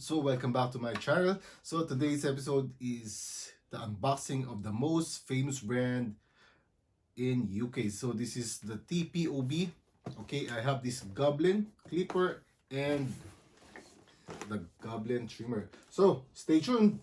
So welcome back to my channel. So today's episode is the unboxing of the most famous brand in UK. So this is the TPOB. Okay, I have this Goblin clipper and the Goblin trimmer. So stay tuned.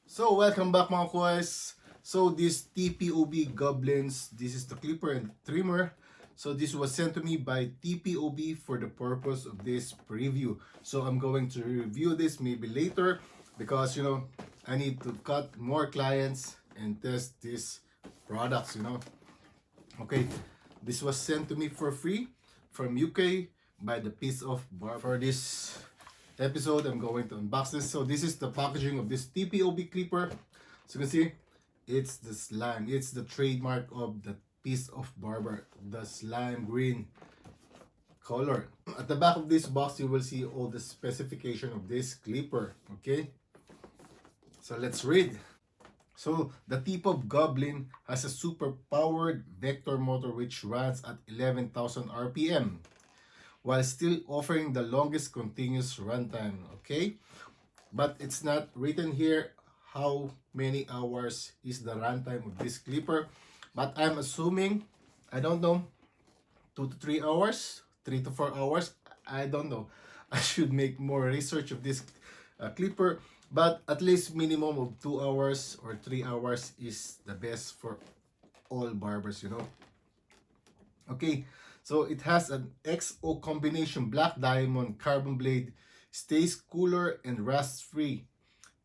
So welcome back mga kuys. So this TPOB Goblins, this is the clipper and trimmer. So this was sent to me by TPOB for the purpose of this preview. So I'm going to review this maybe later because I need to cut more clients and test these products. Okay, this was sent to me for free from UK by the Piece of Bar. For this episode, I'm going to unbox this. So this is the packaging of this TPOB clipper. So you can see it's the slime. It's the trademark of the Piece of Barber, the slime green color. At the back of this box, you will see all the specification of this clipper. Okay, so let's read. So the TPOB Goblin has a super powered vector motor which runs at 11,000 RPM while still offering the longest continuous runtime. Okay, but it's not written here how many hours is the runtime of this clipper, but I'm assuming, I don't know, 2 to 3 hours, 3 to 4 hours, I don't know. I should make more research of this clipper, but at least minimum of 2 hours or 3 hours is the best for all barbers. Okay, so it has an XO combination black diamond carbon blade, stays cooler and rust free,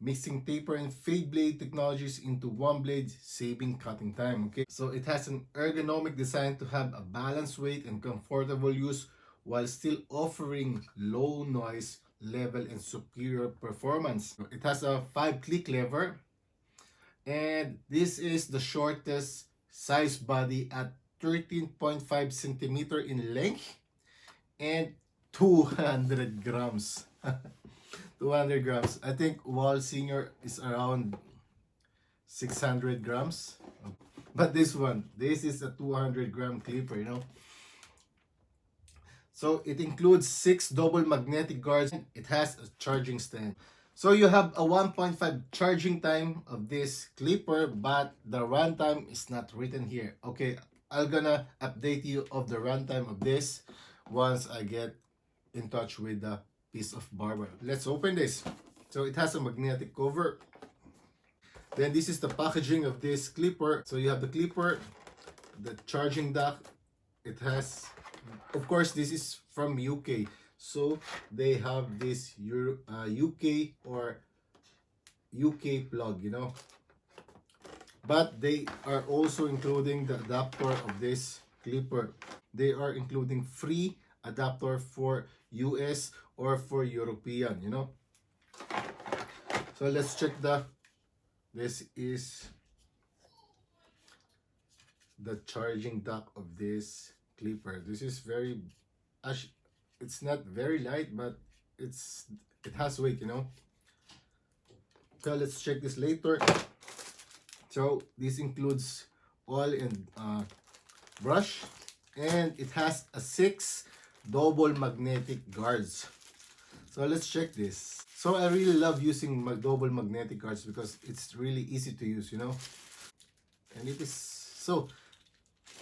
mixing taper and fade blade technologies into one blade, saving cutting time. Okay, so it has an ergonomic design to have a balanced weight and comfortable use while still offering low noise level and superior performance. It has a 5-click lever, and this is the shortest size body at 13.5 centimeter in length and 200 grams. 200 grams. I think Wall Senior is around 600 grams. But this is a 200 gram clipper. So it includes 6 double magnetic guards. It has a charging stand. So you have a 1.5 charging time of this clipper, but the runtime is not written here. Okay, I'm gonna update you of the runtime of this once I get in touch with the Piece of Barber. Let's open this. So it has a magnetic cover. Then this is the packaging of this clipper. So you have the clipper, the charging dock. It has, of course, this is from UK. So they have this UK or UK plug, But they are also including the adapter of this clipper. They are including free adapter for US or for European, So let's check this is the charging dock of this clipper. This is it's not very light, but it has weight, So let's check this later. So this includes oil and brush, and it has a 6 double magnetic guards. So let's check this. So I really love using double magnetic guards because it's really easy to use, And it is so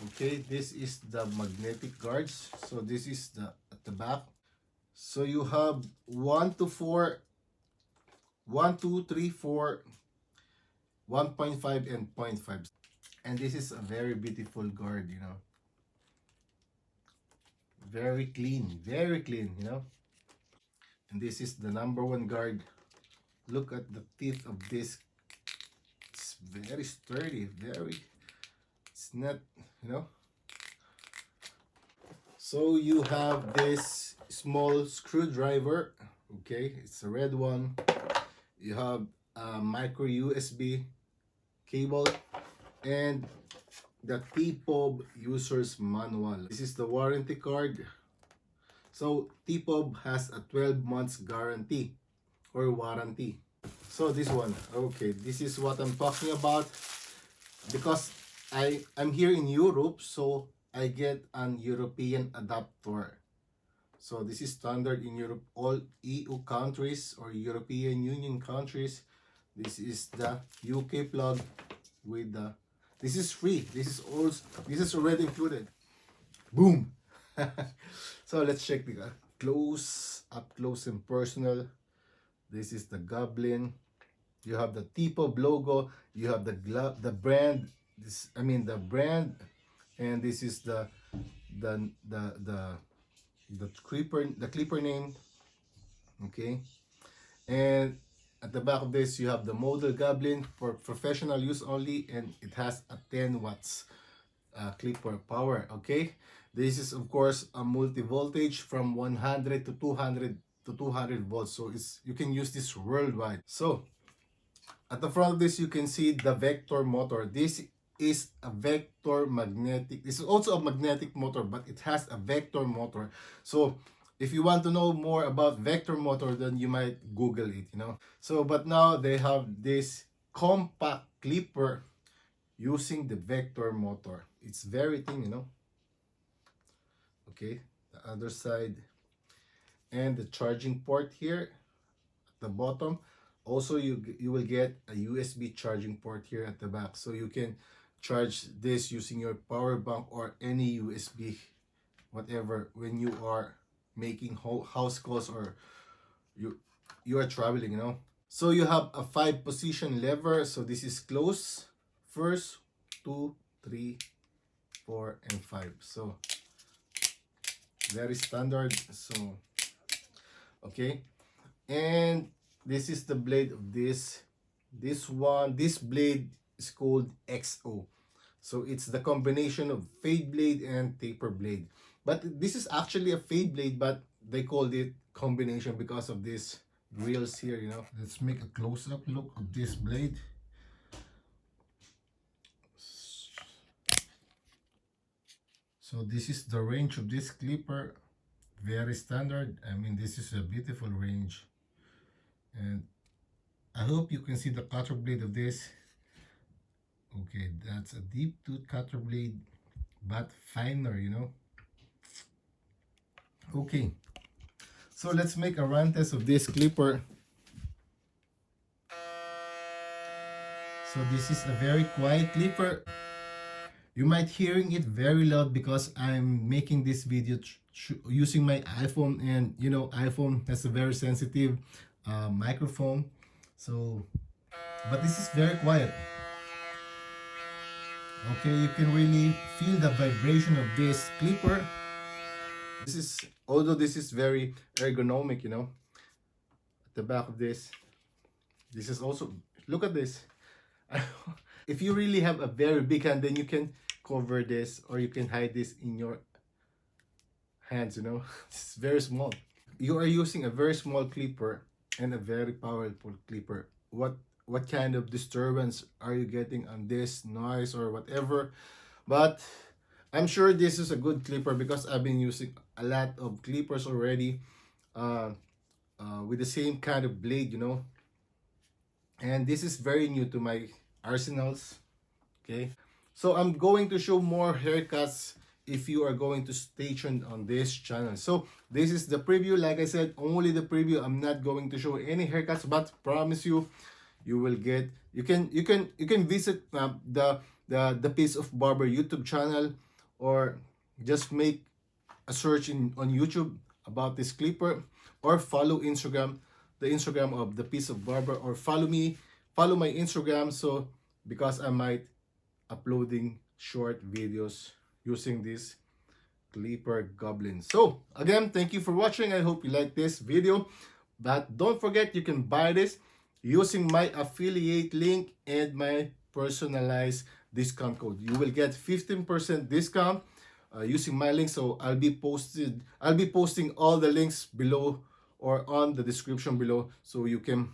okay. This is the magnetic guards. So this is at the back. So you have 1 to 4, 1, 2, 3, 4, 1.5 and 0.5. And this is a very beautiful guard, Very clean, And this is the number 1 guard. Look at the teeth of this. It's very sturdy, it's not, So you have this small screwdriver. Okay, it's a red one. You have a micro USB cable and the TPOB user's manual. This is the warranty card. So TPOB has a 12 months guarantee for warranty. So this one, okay, this is what I'm talking about, because I'm here in Europe, so I get an European adapter. So this is standard in Europe, all EU countries or European Union countries. This is the UK plug with the, this is free. This is already included. Boom. So let's check the up close and personal. This is the Goblin. You have the TPOB logo. You have the brand. The brand, and this is the the the the clipper name. Okay, and at the back of this you have the model Goblin for professional use only, and it has a 10 watts clipper power. Okay, this is of course a multi voltage from 100 to 200 volts, so you can use this worldwide. So at the front of this you can see the vector motor. This is a vector magnetic. This is also a magnetic motor, but it has a vector motor. So if you want to know more about vector motor, then you might Google it, you know. So but now they have this compact clipper using the vector motor. It's very thin, you know. Okay, the other side, and the charging port here at the bottom. Also you will get a USB charging port here at the back, so you can charge this using your power bank or any USB, whatever, when you are making house calls or you are traveling, you know. So you have a 5 position lever. So this is close, first, 2, 3, 4, and 5. So very standard. So okay, and this is the blade of this blade is called XO. So it's the combination of fade blade and taper blade, but this is actually a fade blade, but they called it combination because of this grills here, you know. Let's make a close-up look of this blade. So this is the range of this clipper, very standard. I mean, this is a beautiful range, and I hope you can see the cutter blade of this. Okay, that's a deep tooth cutter blade, but finer, you know. Okay, so let's make a run test of this clipper. So this is a very quiet clipper. You might hearing it very loud because I'm making this video using my iPhone, and you know, iPhone has a very sensitive microphone. So, but this is very quiet. Okay, you can really feel the vibration of this clipper. This is, although this is very ergonomic, you know, at the back of this is also, look at this. If you really have a very big hand, then you can cover this, or you can hide this in your hands, you know. It's very small. You are using a very small clipper and a very powerful clipper. What kind of disturbance are you getting on this noise or whatever? But I'm sure this is a good clipper because I've been using a lot of clippers already with the same kind of blade, you know. And this is very new to my arsenals. Okay, so I'm going to show more haircuts if you are going to stay tuned on this channel. So this is the preview. Like I said, only the preview. I'm not going to show any haircuts, but promise you, you will get, you can visit the Piece of Barber YouTube channel, or just make a search on YouTube about this clipper, or follow Instagram, the Instagram of the Piece of Barber, or follow my Instagram, so because I might uploading short videos using this clipper Goblin. So again, thank you for watching. I hope you like this video, but don't forget, you can buy this using my affiliate link and my personalized discount code. You will get 15% discount using my link. So I'll be posting all the links below or on the description below, so you can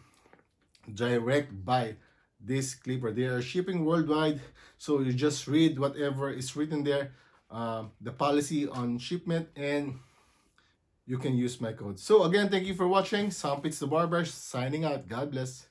direct buy this clipper. They are shipping worldwide, so you just read whatever is written there, the policy on shipment, and you can use my code. So again, thank you for watching. Sampits the Barber signing out. God bless.